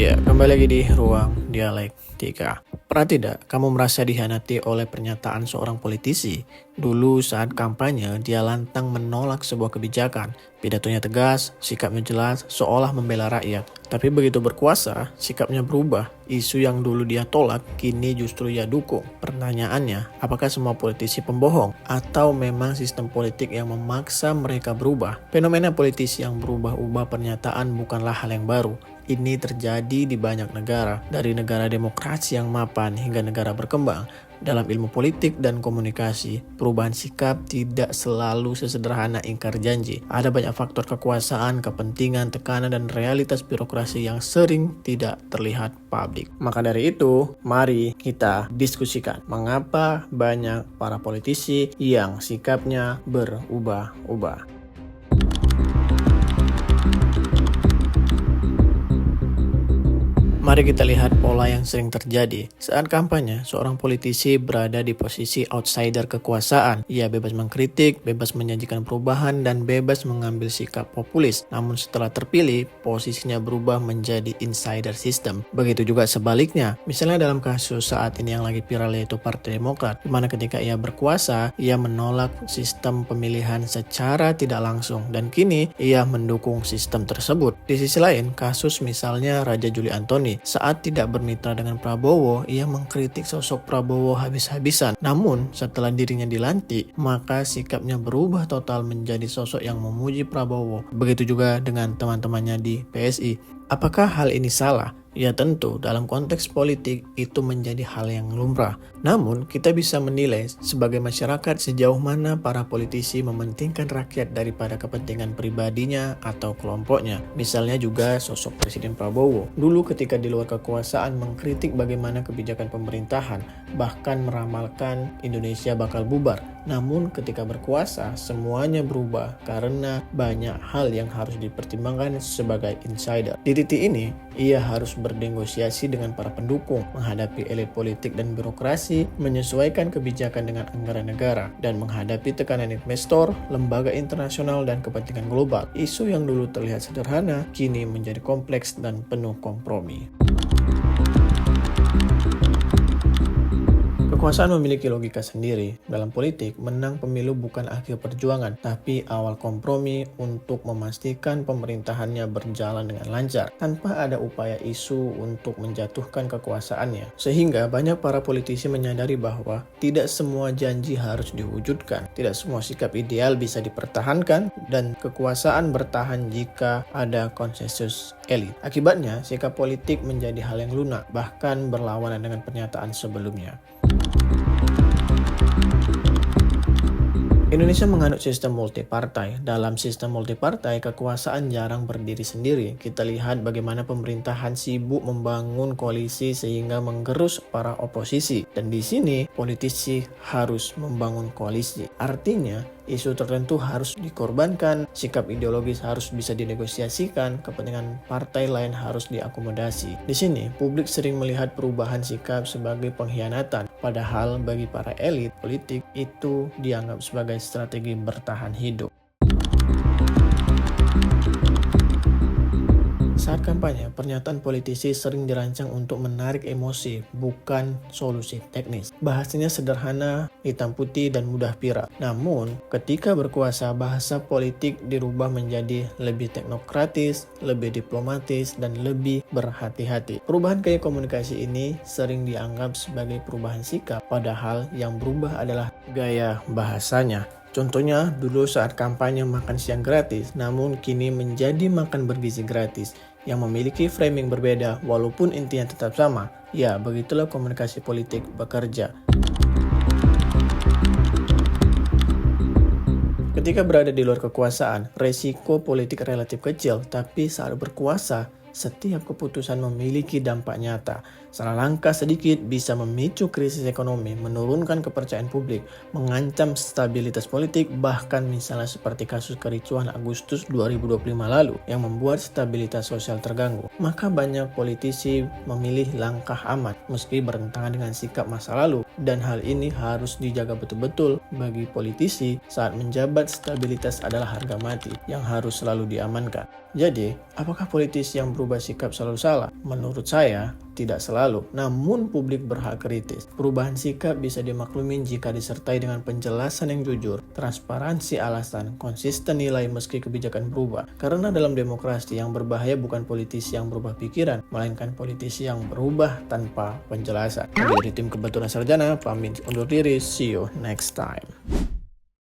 Iya, kembali lagi di Ruang Dialektika. Pernah tidak kamu merasa dihianati oleh pernyataan seorang politisi? Dulu saat kampanye, dia lantang menolak sebuah kebijakan. Pidatonya tegas, sikapnya jelas, seolah membela rakyat. Tapi begitu berkuasa, sikapnya berubah. Isu yang dulu dia tolak, kini justru ia dukung. Pertanyaannya, apakah semua politisi pembohong? Atau memang sistem politik yang memaksa mereka berubah? Fenomena politisi yang berubah-ubah pernyataan bukanlah hal yang baru. Ini terjadi di banyak negara, dari negara demokrasi yang mapan hingga negara berkembang. Dalam ilmu politik dan komunikasi, perubahan sikap tidak selalu sesederhana ingkar janji. Ada banyak faktor kekuasaan, kepentingan, tekanan, dan realitas birokrasi yang sering tidak terlihat publik. Maka dari itu, mari kita diskusikan mengapa banyak para politisi yang sikapnya berubah-ubah. Mari kita lihat pola yang sering terjadi. Saat kampanye, seorang politisi berada di posisi outsider kekuasaan. Ia bebas mengkritik, bebas menyajikan perubahan, dan bebas mengambil sikap populis. Namun setelah terpilih, posisinya berubah menjadi insider system. Begitu juga sebaliknya. Misalnya dalam kasus saat ini yang lagi viral yaitu Partai Demokrat, di mana ketika ia berkuasa, ia menolak sistem pemilihan secara tidak langsung. Dan kini, ia mendukung sistem tersebut. Di sisi lain, kasus misalnya Raja Juli Antoni, saat tidak bermitra dengan Prabowo, ia mengkritik sosok Prabowo habis-habisan. Namun, setelah dirinya dilantik, maka sikapnya berubah total menjadi sosok yang memuji Prabowo. Begitu juga dengan teman-temannya di PSI. Apakah hal ini salah? Ya tentu, dalam konteks politik itu menjadi hal yang lumrah. Namun, kita bisa menilai sebagai masyarakat sejauh mana para politisi mementingkan rakyat daripada kepentingan pribadinya atau kelompoknya. Misalnya juga sosok Presiden Prabowo. Dulu ketika di luar kekuasaan mengkritik bagaimana kebijakan pemerintahan, bahkan meramalkan Indonesia bakal bubar. Namun ketika berkuasa, semuanya berubah karena banyak hal yang harus dipertimbangkan sebagai insider. Di titik ini, ia harus bernegosiasi dengan para pendukung, menghadapi elit politik dan birokrasi, menyesuaikan kebijakan dengan anggaran negara, dan menghadapi tekanan investor, lembaga internasional, dan kepentingan global. Isu yang dulu terlihat sederhana, kini menjadi kompleks dan penuh kompromi. Kekuasaan memiliki logika sendiri. Dalam politik, menang pemilu bukan akhir perjuangan, tapi awal kompromi untuk memastikan pemerintahannya berjalan dengan lancar, tanpa ada upaya isu untuk menjatuhkan kekuasaannya. Sehingga banyak para politisi menyadari bahwa tidak semua janji harus diwujudkan, tidak semua sikap ideal bisa dipertahankan, dan kekuasaan bertahan jika ada konsensus elit. Akibatnya, sikap politik menjadi hal yang lunak, bahkan berlawanan dengan pernyataan sebelumnya. Indonesia menganut sistem multipartai. Dalam sistem multipartai, kekuasaan jarang berdiri sendiri. Kita lihat bagaimana pemerintahan sibuk membangun koalisi sehingga menggerus para oposisi. Dan di sini, politisi harus membangun koalisi. Artinya, isu tertentu harus dikorbankan, sikap ideologis harus bisa dinegosiasikan, kepentingan partai lain harus diakomodasi. Di sini, publik sering melihat perubahan sikap sebagai pengkhianatan, padahal bagi para elit politik itu dianggap sebagai strategi bertahan hidup. Saat kampanye, pernyataan politisi sering dirancang untuk menarik emosi, bukan solusi teknis. Bahasanya sederhana, hitam putih, dan mudah viral. Namun, ketika berkuasa, bahasa politik dirubah menjadi lebih teknokratis, lebih diplomatis, dan lebih berhati-hati. Perubahan gaya komunikasi ini sering dianggap sebagai perubahan sikap, padahal yang berubah adalah gaya bahasanya. Contohnya, dulu saat kampanye makan siang gratis, namun kini menjadi makan bergizi gratis, yang memiliki framing berbeda walaupun intinya tetap sama. Ya, begitulah komunikasi politik bekerja. Ketika berada di luar kekuasaan, resiko politik relatif kecil, tapi saat berkuasa, setiap keputusan memiliki dampak nyata. Salah langkah sedikit bisa memicu krisis ekonomi, menurunkan kepercayaan publik, mengancam stabilitas politik, bahkan misalnya seperti kasus kericuhan Agustus 2025 lalu yang membuat stabilitas sosial terganggu. Maka banyak politisi memilih langkah aman meski bertentangan dengan sikap masa lalu, dan hal ini harus dijaga betul-betul. Bagi politisi, saat menjabat stabilitas adalah harga mati yang harus selalu diamankan. Jadi, apakah politisi yang berubah sikap selalu salah? Menurut saya, tidak selalu, namun publik berhak kritis. Perubahan sikap bisa dimaklumi jika disertai dengan penjelasan yang jujur, transparansi alasan, konsisten nilai meski kebijakan berubah. Karena dalam demokrasi yang berbahaya bukan politisi yang berubah pikiran, melainkan politisi yang berubah tanpa penjelasan. Dari tim Kebetulan Sarjana, pamit undur diri, see you next time.